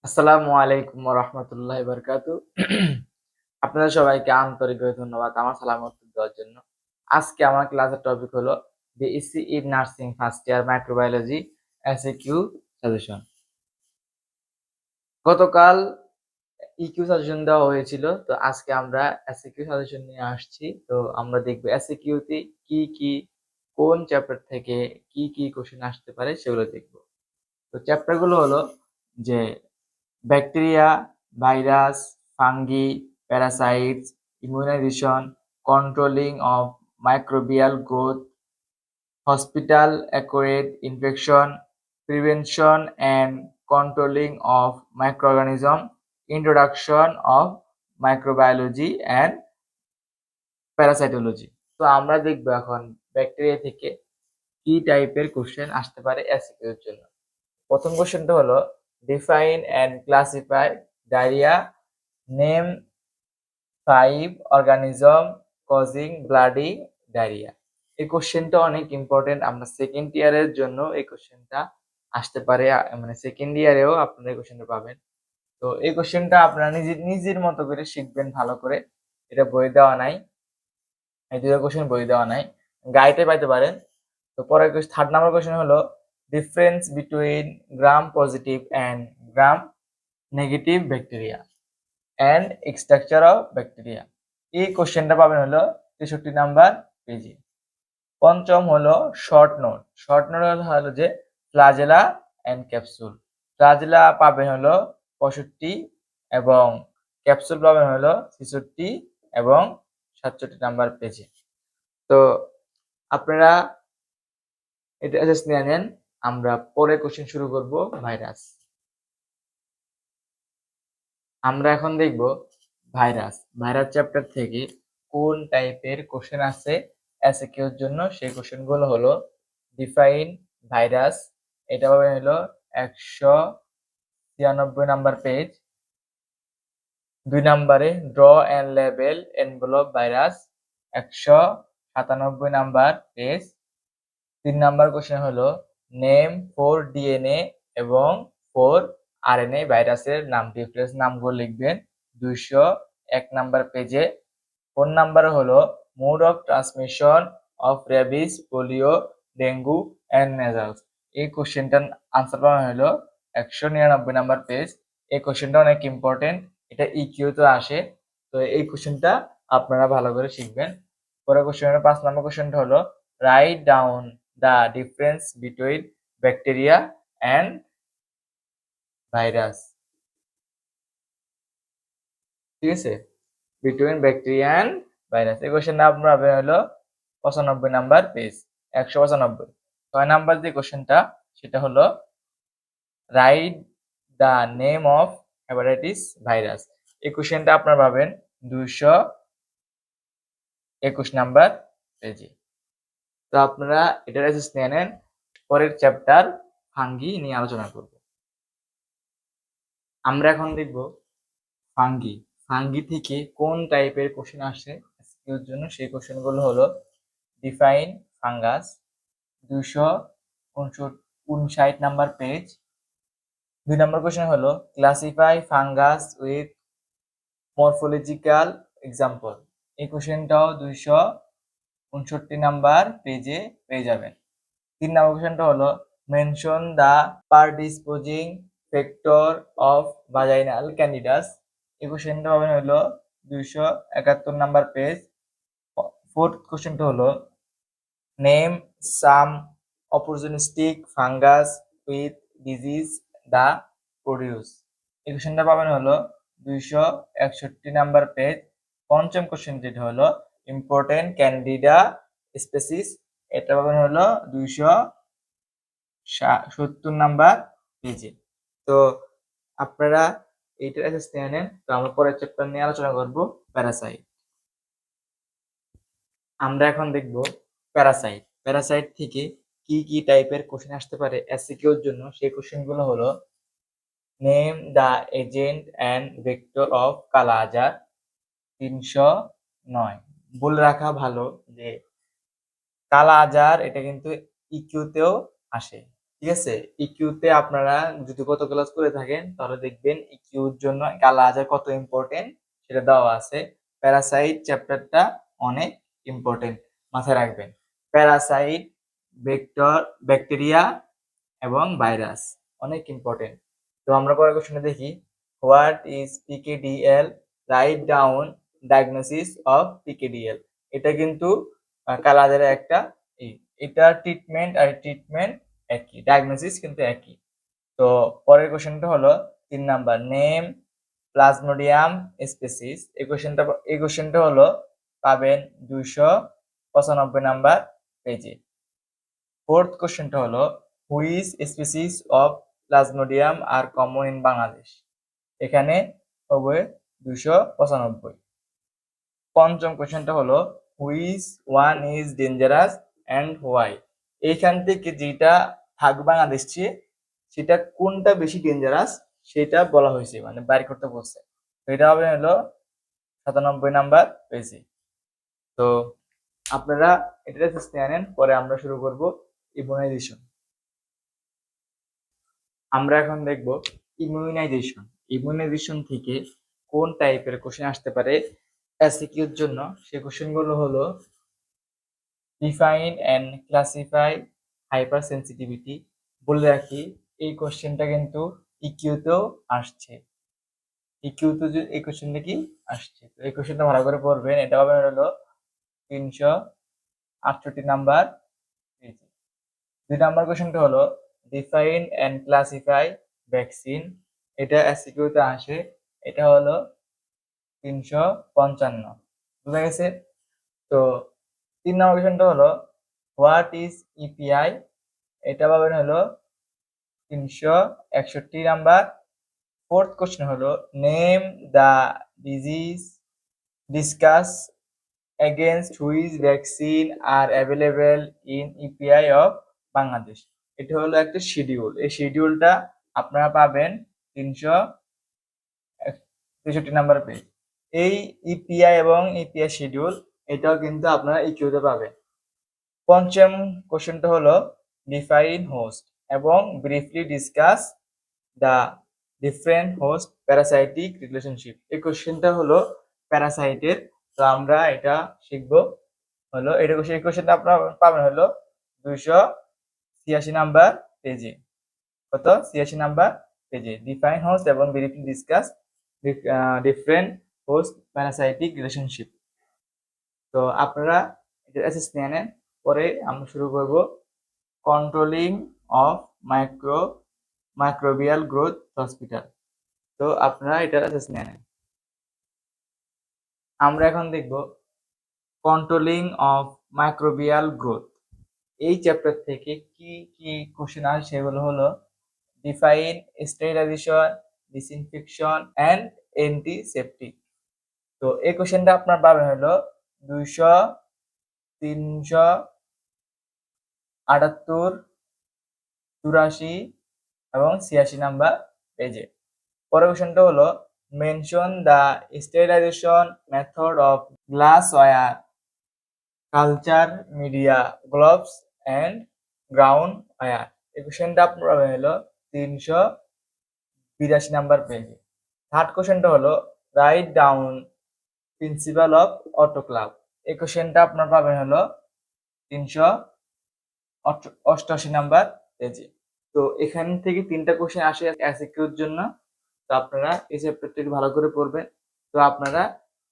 আসসালামু আলাইকুম ওয়া রাহমাতুল্লাহি ওয়া বারাকাতুহু। আপনাদের সবাইকে আন্তরিকভাবে ধন্যবাদ আমার সালাম উত্তর দেওয়ার জন্য। আজকে আমার ক্লাসের টপিক হলো BSc in nursing first year microbiology SAQ suggestion. গতকাল ইকিউ সাজেশন দেওয়া হয়েছিল। তো আজকে আমরা এসএকিউ সাজেশন নিয়ে আসছি। তো আমরা দেখব এসএকিউ তে কি কোন চ্যাপ্টার থেকে কি কোশ্চেন আসতে পারে সেগুলো দেখব। তো চ্যাপ্টার গুলো হলো যে bacteria, virus, fungi, parasites, immunization, controlling of microbial growth, hospital acquired infection, prevention and controlling of microorganism, introduction of microbiology and parasitology. তো আমরা দেখব এখন ব্যাকটেরিয়া থেকে কি টাইপের কোশ্চেন আসতে পারে এসিকিউ এর জন্য। প্রথম কোশ্চেনটা হলো define and classify diarrhoea, name 5 organism causing bloody diarrhea। এই কোশ্চেনটা অনেক ইম্পর্টেন্ট। আমরা সেকেন্ড ইয়ারের জন্য এই কোশ্চেনটা আসতে পারে, মানে সেকেন্ড ইয়ারেও আপনারা এই কোশ্চেনটা পাবেন। তো এই কোশ্চেনটা আপনারা নিজের মতো করে শিখবেন ভালো করে। এটা বই দেওয়া নাই, এই দুটো কোশ্চেন বই দেওয়া নাই, গাইডে পাইতে পারেন। তো পরের থার্ড নাম্বার কোশ্চেন হলো difference between gram positive and gram negative bacteria and structure of bacteria. এই কোশ্চেনটা পাবেন হলো 63 নাম্বার পেজে। পঞ্চম হলো শর্ট নোট হলো যে ফ্লাজেলা অ্যান্ড ক্যাপসুল। ফ্লাজেলা পাবেন হলো 65 এবং ক্যাপসুল পাবেন হলো 66 এবং 67 নাম্বার পেজে। তো আপনারা এটা জাস্ট নিয়ে নেন। আমরা পরে কোশ্চেন শুরু করব ভাইরাস। আমরা এখন দেখব ভাইরাস চ্যাপ্টার থেকে কোন টাইপের কোশ্চেন আছে এসএকিউ এর জন্য। সেই কোশ্চেন গুলো হলো ডিফাইন ভাইরাস, এটা পাবেন হলো 193 নাম্বার পেজ। 2 নম্বরে draw and label envelope virus, 197 number page. 3 number question হলো নেম 4 ডিএনএ এবং 4 আরএনএ ভাইরাসের নাম, ডিফারেন্স নামগুলো লিখবেন 201 নাম্বার পেজে। 4 নাম্বার হলো mode of transmission of rabies, polio, dengue and measles. এই কোশ্চেনটার আনসার পাওয়া হলো 199 নাম্বার পেজ। এই কোশ্চেনটা অনেক ইম্পর্টেন্ট, এটা ইকিউ তে আসে। তো এই কোশ্চেনটা আপনারা ভালো করে শিখবেন। পরের কোশ্চেন হলো 5 নাম্বার কোশ্চেনটা হলো write down the difference between bacteria and virus. ঠিক আছে, বিটুইন ব্যাকটেরিয়া অ্যান্ড ভাইরাস। এই কোশ্চেনটা আপনার হবে হলো 95 নাম্বার পেজ, 195। 6 নাম্বার যে কোশ্চেনটা সেটা হলো write the name of hepatitis virus. এই কোশ্চেনটা আপনার পাবেন 221 নাম্বার পেজে। তো আপনারা এটার অ্যাসেস নিয়ে নেন। পরের চ্যাপ্টার ফাঙ্গি নিয়ে আলোচনা করব। আমরা এখন দেখব ফাঙ্গি। ফাঙ্গি থেকে কোন টাইপের কোশ্চেন আসে এর জন্য। সেই কোশ্চেন গুলো হলো ডিফাইন ফাঙ্গাস, 259 নাম্বার পেজ। 2 নম্বর কোশ্চেন হলো classify fungus with morphological example. এই কোশ্চেনটাও 259 নাম্বার পেজে পেয়ে যাবেন। 3 নম্বর কোশ্চেনটা হলো mention the predisposing factor of vaginal candidiasis. এই কোশ্চেনটা পাবেন হলো 271 নাম্বার পেজ। 4th কোশ্চেনটা হলো name some opportunistic fungus with disease the produce. এই কোশ্চেনটা পাবেন হলো 261 নাম্বার পেজ। পঞ্চম কোশ্চেন যেটা হলো ইম্পর্টেন্ট ক্যান্ডিডা স্পেসিস, এটা পাবেন হলো 270 নাম্বার পেজে। তো আপনারা এইটার অ্যাসেস নিয়ে নেন। তো আমরা পরের চ্যাপ্টার নিয়ে আলোচনা করব প্যারাসাইট। আমরা এখন দেখব প্যারাসাইট। প্যারাসাইট থেকে কি টাইপের কোশ্চেন আসতে পারে এসসিকিউ এর জন্য। সেই কোশ্চেন গুলো হলো name the agent and vector of কালা আজার, 309। বলে রাখা ভালো যে কালা আজার এটা কিন্তু ইকিউ তেও আসে, ঠিক আছে। ইকিউতে আপনারা যদি গত ক্লাস করে থাকেন তাহলে দেখবেন ইকিউর জন্য কালার কত ইম্পর্টেন্ট সেটা দেওয়া আছে। প্যারাসাইট চ্যাপ্টারটা অনেক ইম্পর্টেন্ট, মাথায় রাখবেন। প্যারাসাইট, ভেক্টর, ব্যাকটেরিয়া এবং ভাইরাস অনেক ইম্পর্টেন্ট। তো আমরা পরের কোশ্চেনে দেখি, what is PKDL, write down diagnosis of PKDL. এটা কিন্তু কালারের একটা এটা ট্রিটমেন্ট আর ট্রিটমেন্ট একই, ডায়াগনোসিস কিন্তু একই। তো পরের কোশ্চেনটা হলো 3 নাম্বার, নেম প্লাজমোডিয়াম স্পেসিস। এই কোশ্চেনটা হলো পাবেন 295 নাম্বার পেজে। ফোর্থ কোশ্চেনটা হলো which species of plasmodium are common in Bangladesh. এখানে হবে 295। পঞ্চম কোশ্চেনটা হলো which one is dangerous and why. এইখান থেকে যেটা থাক বাংলাদেশে সেটা কোনটা বেশি ডেঞ্জারাস সেটা বলা হয়েছে, মানে বাইর করতে বলছে। তো এটা হবে হলো 97 নাম্বার পেজে। তো আপনারা এটা রেফারেন্স নিয়ে আনেন, পরে আমরা শুরু করব ইমিউনাইজেশন। আমরা এখন দেখব ইমিউনাইজেশন। ইমিউনাইজেশন থেকে কোন টাইপের কোশ্চেন আসতে পারে এসিকিউর জন্য। সেই কোশ্চেনগুলো হলো define and classify hypersensitivity. বলে রাখি এই কোশ্চেনটা কিন্তু ইকিউতেও আসছে। ইকিউতে এই কোশ্চেনটা কি আসছে, তো এই কোশ্চেনটা ভালো করে পড়বেন। এটা হবে হলো 368 নাম্বার পেজে। 2 নাম্বার কোশ্চেনটা হলো ডিফাইন এন্ড ক্লাসিফাই ভ্যাকসিন। এটা এসিকিউতে আসে, এটা হলো 355। বুঝা গেছে? তো 3 নম্বর কোশ্চেনটা হলো হোয়াট ইজ ইপিআই। এটা পাবেন হলো 361 নাম্বার। ফোর্থ কোশ্চেন হলো name the disease discuss against which vaccine are available in EPI of Bangladesh. এটা হলো একটা শিডিউল, এই শিডিউলটা আপনারা পাবেন 363 নাম্বার পেজ। এই ইপিআই এবং ইপিআই শিডিউল এটাও কিন্তু আপনারা ইকিউতে পাবেন। পঞ্চম কোশ্চেনটা হলো ডিফাইন হোস্ট এবং briefly discuss the different host parasitic relationship. এই কোশ্চেনটা হলো প্যারাসাইটের। তো আমরা এটা শিখবো হলো এটা এই কোশ্চেনটা আপনারা পাবেন হলো 286 নাম্বার পেজে। কত? 86 নাম্বার পেজে। ডিফাইন হোস্ট এবং briefly discuss different host parasitic relationship. তো আপনারা এটা অ্যাসেস নিয়ে নেন, পরে আমরা শুরু করব controlling of microbial growth hospital. তো আপনারা এটা অ্যাসেস নিয়ে নেন। আমরা এখন দেখব কন্ট্রোলিং অফ মাইক্রোবিয়াল গ্রোথ। এই চ্যাপ্টার থেকে কি কি কোশ্চেন আসে সেগুলো হলো define sterilisation, disinfection and antiseptic. তো এই কোশ্চেনটা আপনার পাবেন হলো 200, 378, 84 এবং 86 নাম্বার পেজে। পরের কোশ্চেনটা হলো mention the sterilisation method of glassware, culture media, gloves and ground ware. এই কোশ্চেনটা আপনার পাবেন হলো 382 নাম্বার পেজে। থার্ড কোশ্চেনটা হলো রাইট ডাউন প্রিন্সিপাল অফ অটোক্লাভ। এই কোশ্চেনটা আপনার পাবেন হলো 388 নাম্বার পেজে। তো এখান থেকে 3টা কোশ্চেন আসে এসিকিউর জন্য। তো আপনারা এই চ্যাপ্টারটি ভালো করে পড়বেন। তো আপনারা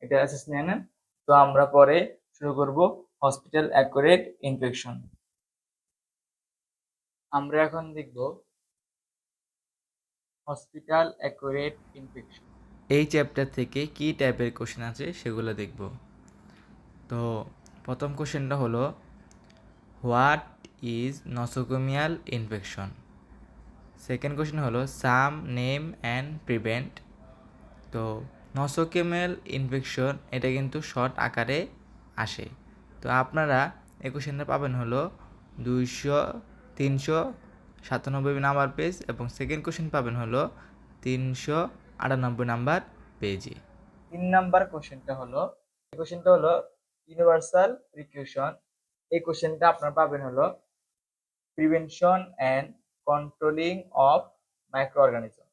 এটা অ্যাসেস নিয়ে নেন। তো আমরা পরে শুরু করব হসপিটাল অ্যাকুরেট ইনফেকশন। আমরা এখন দেখব হসপিটাল অ্যাকুরেট ইনফেকশন। এই চ্যাপ্টার থেকে কি টাইপের কোশ্চেন আছে সেগুলো দেখব। তো প্রথম কোশ্চেনটা হলো what is nosocomial infection. Second question হলো সাম নেম অ্যান্ড প্রিভেন্ট। তো নসোকেমিয়াল ইনফেকশন এটা কিন্তু শর্ট আকারে আসে। তো আপনারা এই কোশ্চেনটা পাবেন হলো 397 নাম্বার পেজ এবং সেকেন্ড কোশ্চেন পাবেন হলো 398 নাম্বার পেজে। 3 নাম্বার কোশ্চেনটা হলো ইউনিভার্সাল প্রিকশন। এই কোশ্চেনটা আপনারা পাবেন হলো prevention and controlling of micro organism.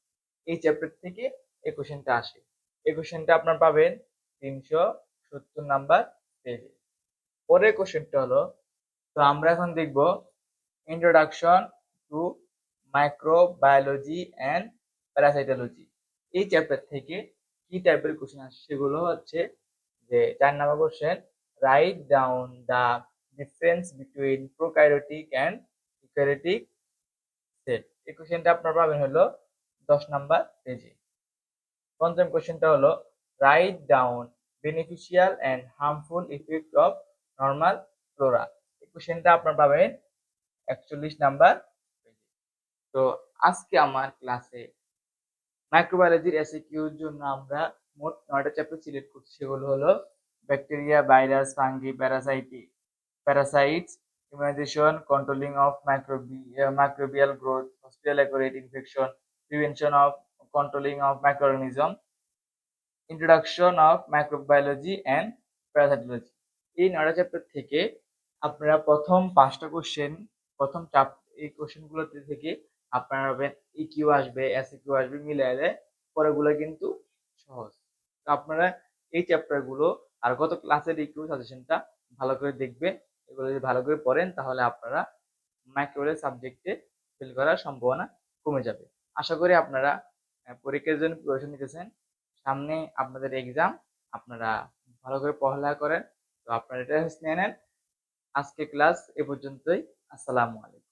এই চ্যাপ্টার থেকে এই কোশ্চেনটা আসে। এই কোশ্চেনটা আপনার পাবেন 370 নাম্বার পেজে। পরের কোশ্চেনটা হলো, তো আমরা এখন দেখব introduction to microbiology and parasitology. এই চ্যাপ্টার থেকে কি টাইপের কোশ্চেন আসে সেগুলো হচ্ছে যে 4 number question, write down the difference between prokaryotic and eukaryotic sell. এই কোশ্চেনটা আপনার পাবেন হলো 10 নাম্বার পেজে। পঞ্চম কোশ্চেনটা হলো, write down beneficial and harmful effect of normal Flora. এই কোশ্চেনটা আপনার পাবেন 41 নাম্বার পেজে। তো আজকে আমার ক্লাসে মাইক্রোবায়োলজির এসিকিউর জন্য আমরা মোট 9টা চ্যাপ্টার সিলেক্ট করছি। সেগুলো হলো bacteria, virus, fungi, parasites, immunization, controlling of microbial growth, hospital acquired infection, prevention of controlling of microorganism, introduction of microbiology and parasitology. এই 9টা চ্যাপ্টার থেকে আপনারা প্রথম 5টা কোশ্চেন, এই কোশ্চেনগুলো থেকে আপনারা পাবেন ইকিউ আসবে, এসিকিউ আসবে, মিলাইলে পরেগুলো কিন্তু সহজ। তো আপনারা এই চ্যাপ্টারগুলো আর গত ক্লাসের ইকিউ সাজেশনটা ভালো করে দেখবেন। এগুলো যদি ভালো করে পড়েন তাহলে আপনারা মাইক্রোবায়োলজি সাবজেক্টে ফেল করার সম্ভাবনা কমে যাবে। আশা করি আপনারা পরীক্ষার জন্য প্রিপারেশন নিতেছেন। সামনে আপনাদের এক্সাম, আপনারা ভালো করে পড়ালেখা করেন। তো আপনারা এটা নিয়ে নেন। আজকে ক্লাস এ পর্যন্তই। আসসালামু আলাইকুম।